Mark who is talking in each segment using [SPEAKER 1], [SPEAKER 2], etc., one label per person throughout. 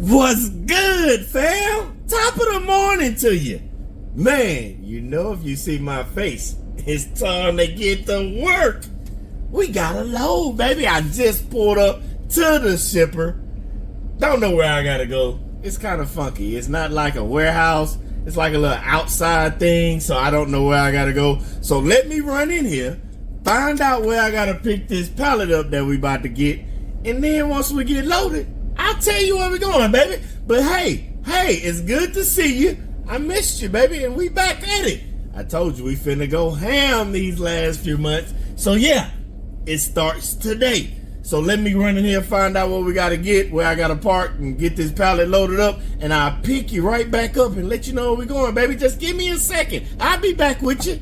[SPEAKER 1] What's good, fam? Top of the morning to you. Man, you know if you see my face, it's time to get to work. We got a load, baby. I just pulled up to the shipper. Don't know where I gotta go. It's kind of funky. It's not like a warehouse. It's like a little outside thing, so I don't know where I gotta go. So let me run in here, find out where I gotta pick this pallet up that we about to get, and then once we get loaded, I'll tell you where we're going, baby. But hey, it's good to see you. I missed you, baby, and we back at it. I told you we finna go ham these last few months. So yeah, it starts today. So let me run in here, find out what we gotta get, where I gotta park, and get this pallet loaded up, and I'll pick you right back up and let you know where we're going, baby. Just give me a second. I'll be back with you.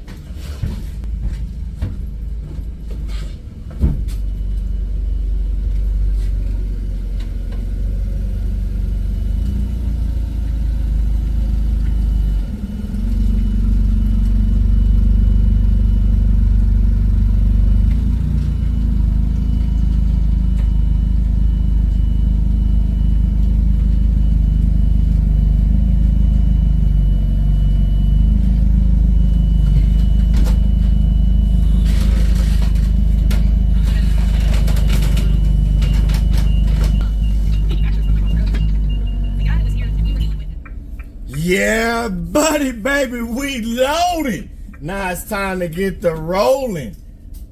[SPEAKER 1] Yeah, buddy, baby, we loaded. Now it's time to get the rolling.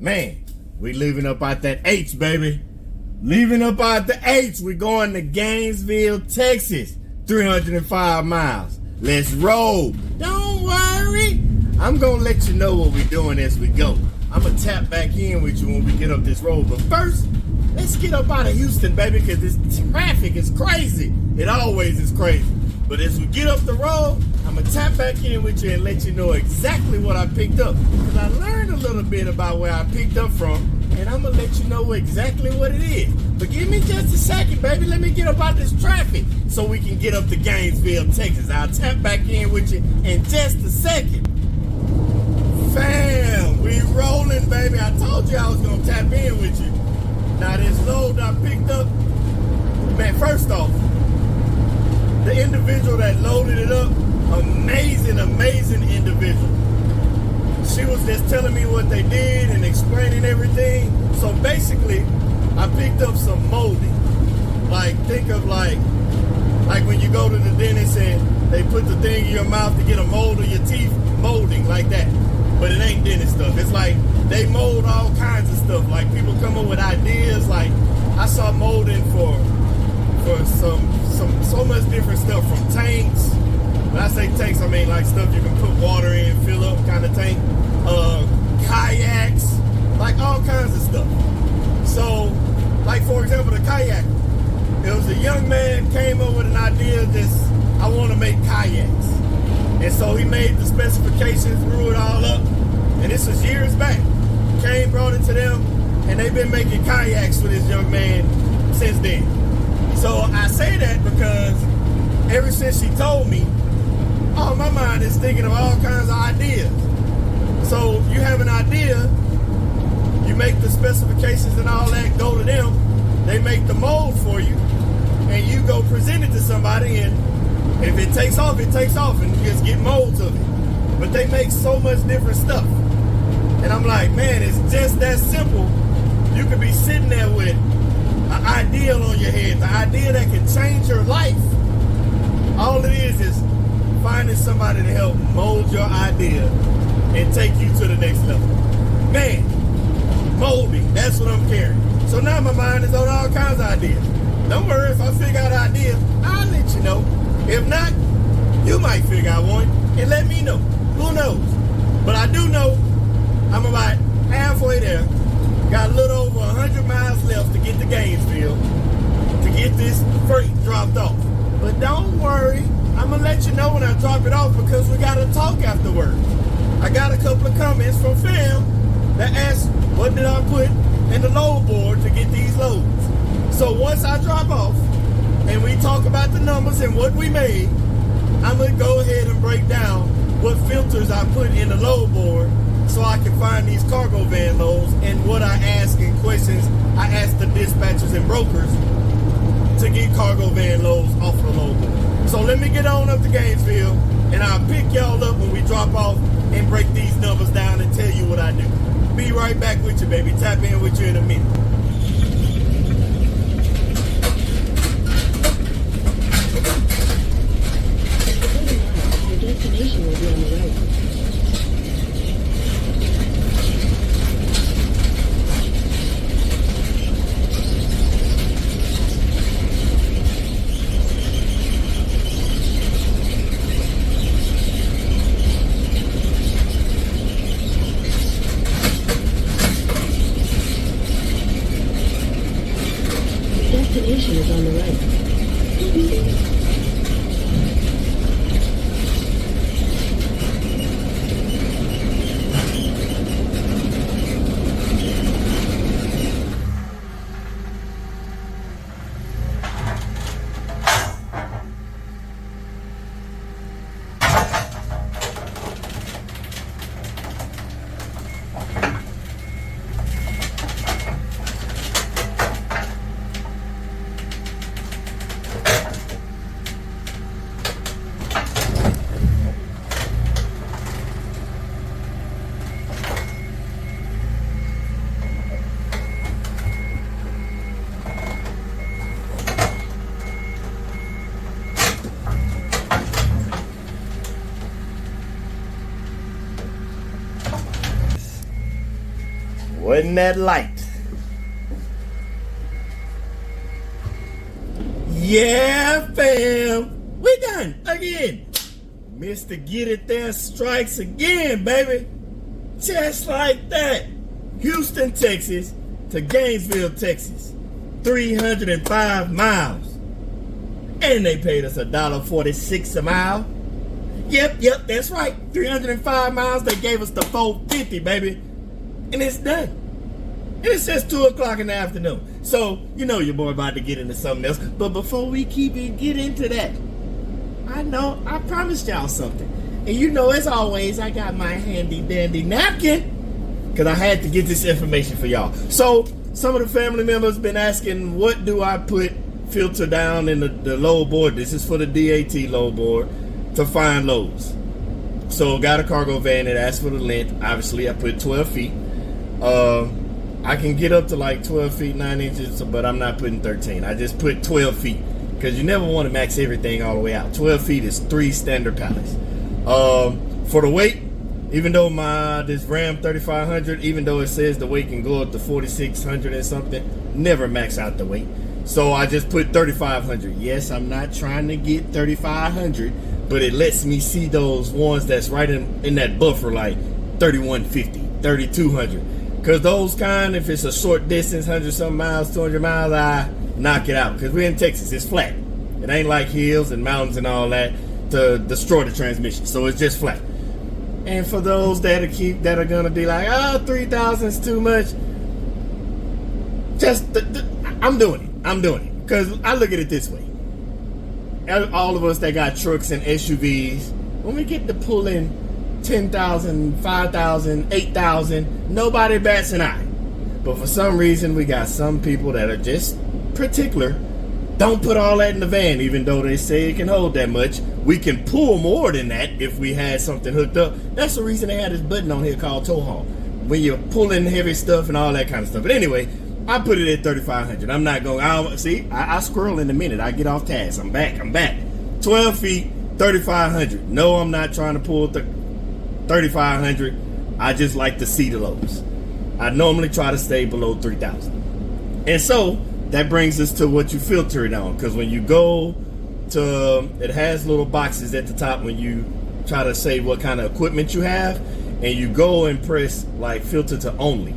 [SPEAKER 1] Man, we leaving up out that H, baby. Leaving up out the H. We're going to Gainesville, Texas. 305 miles. Let's roll. Don't worry. I'm going to let you know what we're doing as we go. I'm going to tap back in with you when we get up this road. But first, let's get up out of Houston, baby, because this traffic is crazy. It always is crazy. But as we get up the road, I'm going to tap back in with you and let you know exactly what I picked up. Because I learned a little bit about where I picked up from, and I'm going to let you know exactly what it is. But give me just a second, baby. Let me get up out this traffic so we can get up to Gainesville, Texas. I'll tap back in with you in just a second. Fam, we rolling, baby. I told you I was going to tap in with you. Now, this load I picked up, man, first off, the individual that loaded it up, amazing individual. She was just telling me what they did and explaining everything. So basically, I picked up some molding. Like, think of like when you go to the dentist and they put the thing in your mouth to get a mold of your teeth, molding like that. But it ain't dentist stuff. It's like they mold all kinds of stuff. Like people come up with ideas. Like I saw molding for so much different stuff, from tanks. When I say tanks, I mean like stuff you can put water in, fill up kind of tank, kayaks, like all kinds of stuff. So, like for example, the kayak. There was a young man came up with an idea this, I want to make kayaks. And so he made the specifications, drew it all up, and this was years back. Came, brought it to them, and they've been making kayaks for this young man since then. So I say that because ever since she told me, my mind is thinking of all kinds of ideas. So you have an idea, you make the specifications and all that, go to them, they make the mold for you, and you go present it to somebody, and if it takes off, it takes off, and you just get molds of it. But they make so much different stuff. And I'm like, man, it's just that simple. You could be sitting there with an ideal on your head, the idea that can change your life. All it is finding somebody to help mold your idea and take you to the next level. Man, molding, that's what I'm carrying. So now my mind is on all kinds of ideas. Don't worry, if I figure out an idea, I'll let you know. If not, you might figure out one and let me know. Who knows? But I do know I'm about halfway there. Got a little over 100 miles left to get to Gainesville to get this freight dropped off. But don't worry, I'm going to let you know when I drop it off because we got to talk afterwards. I got a couple of comments from fam that asked, what did I put in the load board to get these loads? So once I drop off and we talk about the numbers and what we made, I'm going to go ahead and break down what filters I put in the load board so I can find these cargo van loads, and what I ask in questions I ask the dispatchers and brokers to get cargo van loads off the load board. So let me get on up to Gainesville, and I'll pick y'all up when we drop off and break these numbers down and tell you what I do. Be right back with you, baby. Tap in with you in a minute.
[SPEAKER 2] Your destination will be on the right. Destination is on the right.
[SPEAKER 1] Wasn't that light? Yeah, fam. We done again. Mr. Get It There strikes again, baby. Just like that. Houston, Texas to Gainesville, Texas. 305 miles. And they paid us $1.46 a mile. Yep, that's right. 305 miles. They gave us the $4.50, baby. And it's done. And it says 2 o'clock in the afternoon. So, you know your boy about to get into something else. But before we get into that, I promised y'all something. And you know, as always, I got my handy dandy napkin, because I had to get this information for y'all. So, some of the family members been asking, what do I put filter down in the load board? This is for the DAT load board to find loads. So, got a cargo van that asks for the length. Obviously, I put 12 feet. I can get up to like 12 feet 9 inches, but I'm not putting 13. I just put 12 feet because you never want to max everything all the way out. 12 feet is 3 standard pallets. For the weight, even though this Ram 3500, even though it says the weight can go up to 4600 and something, never max out the weight. So I just put 3500. Yes, I'm not trying to get 3500, but it lets me see those ones that's right in that buffer, like 3150, 3200. Because those kind, if it's a short distance, 100-something miles, 200 miles, I knock it out. Because we're in Texas, it's flat. It ain't like hills and mountains and all that to destroy the transmission. So it's just flat. And for those that are gonna be like, 3,000 is too much, I'm doing it. Because I look at it this way. All of us that got trucks and SUVs, when we get to pulling 10,000, 5,000, 8,000, nobody bats an eye. But for some reason, we got some people that are just particular. Don't put all that in the van, even though they say it can hold that much. We can pull more than that if we had something hooked up. That's the reason they had this button on here called tow haul, when you're pulling heavy stuff and all that kind of stuff. But anyway, I put it at 3,500. I'm not going, I squirrel in a minute. I get off task. I'm back. 12 feet, 3,500. No, I'm not trying to pull 3,500. I just like to see the lows. I normally try to stay below 3,000. And so that brings us to what you filter it on. Because when you go to, it has little boxes at the top when you try to say what kind of equipment you have. And you go and press like filter to only.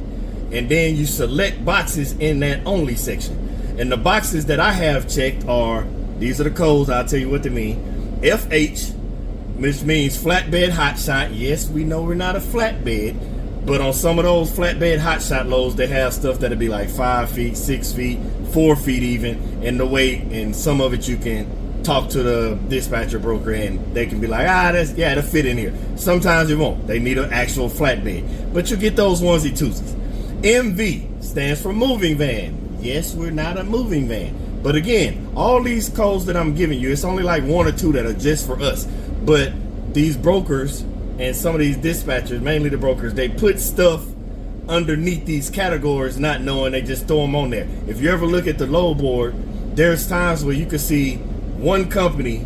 [SPEAKER 1] And then you select boxes in that only section. And the boxes that I have checked are, these are the codes, I'll tell you what they mean. FH, which means flatbed hot shot. Yes, we know we're not a flatbed, but on some of those flatbed hot shot loads, they have stuff that'll be like 5 feet, 6 feet, 4 feet even, and the weight, and some of it you can talk to the dispatcher broker and they can be like, that'll fit in here. Sometimes it won't. They need an actual flatbed, but you get those onesie twosies. MV stands for moving van. Yes, we're not a moving van. But again, all these codes that I'm giving you, it's only like 1 or 2 that are just for us. But these brokers and some of these dispatchers, mainly the brokers, they put stuff underneath these categories not knowing, they just throw them on there. If you ever look at the load board, there's times where you can see one company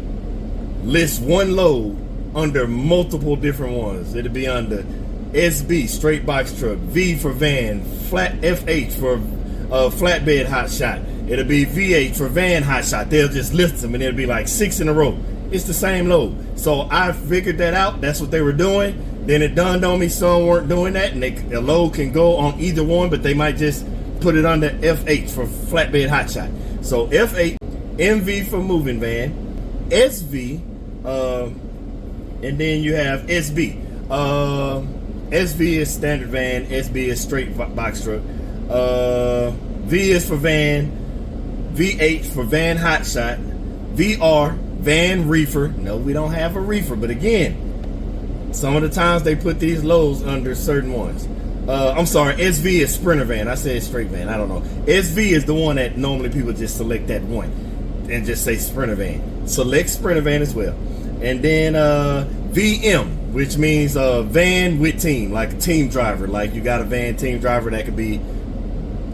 [SPEAKER 1] list one load under multiple different ones. It'll be under SB, straight box truck, V for van, flat FH for flatbed hot shot. It'll be VH for van hot shot. They'll just list them and it'll be like 6 in a row. It's the same load. So I figured that out. That's what they were doing. Then it dawned on me some weren't doing that, and a load can go on either one, but they might just put it under FH for flatbed hot shot. So F8, MV for moving van, SV, and then you have SB. SV is standard van, SB is straight box truck. V is for van, VH for van hot shot, VR, van reefer. No, we don't have a reefer, but again, some of the times they put these loads under certain ones. I'm sorry, SV is sprinter van. I said straight van. I don't know. SV is the one that normally people just select that one and just say sprinter van. Select sprinter van as well. And then VM, which means van with team, like a team driver. Like you got a van team driver that could be.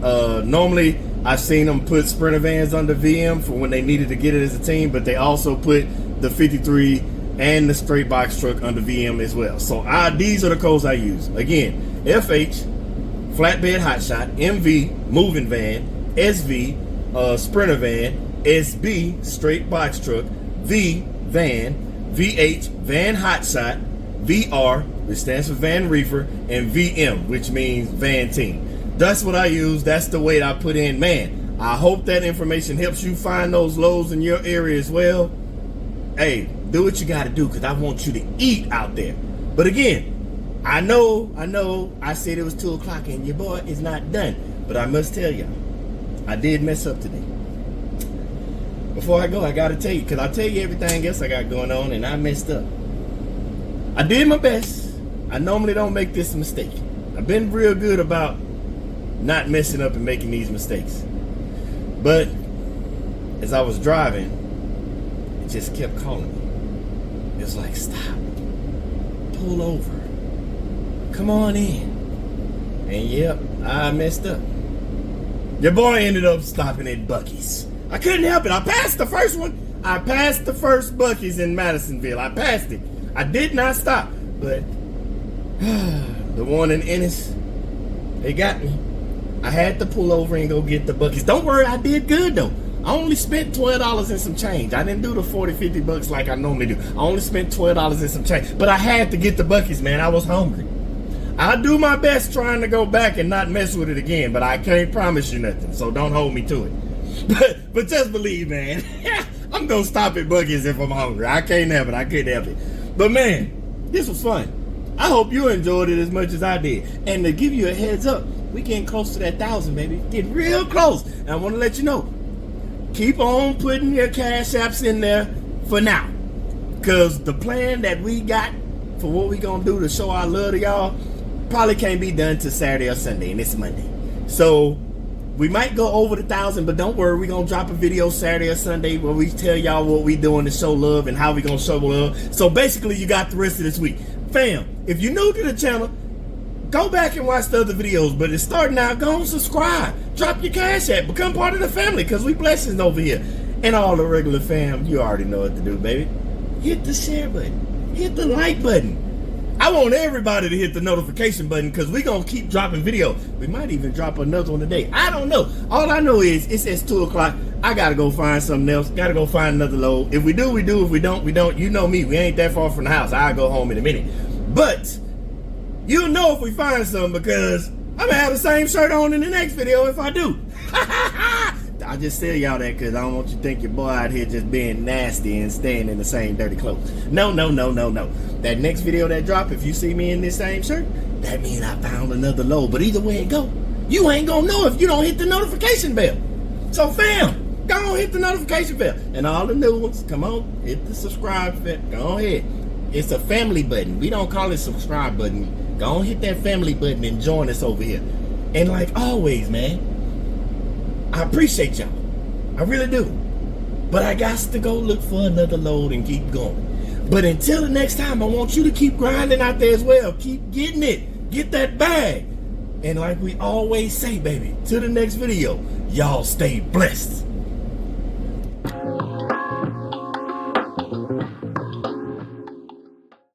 [SPEAKER 1] Normally, I've seen them put sprinter vans under VM for when they needed to get it as a team, but they also put the 53 and the straight box truck under VM as well. So these are the codes I use. Again, FH, flatbed hotshot, MV, moving van, SV, sprinter van, SB, straight box truck, V, van, VH, van hotshot, VR, which stands for van reefer, and VM, which means van team. That's what I use. That's the weight I put in. Man, I hope that information helps you find those loads in your area as well. Hey, do what you got to do, because I want you to eat out there. But again, I know, I said it was 2 o'clock and your boy is not done. But I must tell y'all, I did mess up today. Before I go, I got to tell you, because I'll tell you everything else I got going on, and I messed up. I did my best. I normally don't make this mistake. I've been real good about not messing up and making these mistakes. But as I was driving, it just kept calling me. It was like, stop, pull over, come on in. And yep, I messed up. Your boy ended up stopping at Buc-ee's. I couldn't help it. I passed the first one. I passed the first Buc-ee's in Madisonville. I passed it. I did not stop. But the one in Ennis, they got me. I had to pull over and go get the Buc-ee's. Don't worry, I did good though. I only spent $12 and some change. I didn't do the 40, 50 bucks like I normally do. I only spent $12 and some change. But I had to get the Buc-ee's, man. I was hungry. I'll do my best trying to go back and not mess with it again, but I can't promise you nothing, so don't hold me to it. But just believe, man. I'm going to stop at Buc-ee's if I'm hungry. I can't help it. I couldn't help it. But, man, this was fun. I hope you enjoyed it as much as I did. And to give you a heads up, we getting close to that 1,000, baby. Getting real close. And I want to let you know, keep on putting your cash apps in there for now. Because the plan that we got for what we going to do to show our love to y'all probably can't be done till Saturday or Sunday, and it's Monday. So we might go over the 1,000, but don't worry, we're going to drop a video Saturday or Sunday where we tell y'all what we doing to show love and how we going to show love. So basically, you got the rest of this week. Fam, if you're new to the channel, go back and watch the other videos, but it's starting out. Go and subscribe. Drop your cash app. Become part of the family, because we blessings over here. And all the regular fam, you already know what to do, baby. Hit the share button. Hit the like button. I want everybody to hit the notification button, because we're going to keep dropping video. We might even drop another one today. I don't know. All I know is it says 2 o'clock. I got to go find something else. Got to go find another load. If we do, we do. If we don't, we don't. You know me. We ain't that far from the house. I'll go home in a minute. But you'll know if we find something, because I'm going to have the same shirt on in the next video if I do. I just tell y'all that because I don't want you to think your boy out here just being nasty and staying in the same dirty clothes. No. That next video that drop, if you see me in this same shirt, that means I found another load. But either way it go, you ain't going to know if you don't hit the notification bell. So fam, go on, hit the notification bell. And all the new ones, come on, hit the subscribe button. Go ahead. It's a family button. We don't call it subscribe button. Go on, hit that family button and join us over here. And like always, man, I appreciate y'all. I really do. But I got to go look for another load and keep going. But until the next time, I want you to keep grinding out there as well. Keep getting it. Get that bag. And like we always say, baby, till the next video, y'all stay blessed.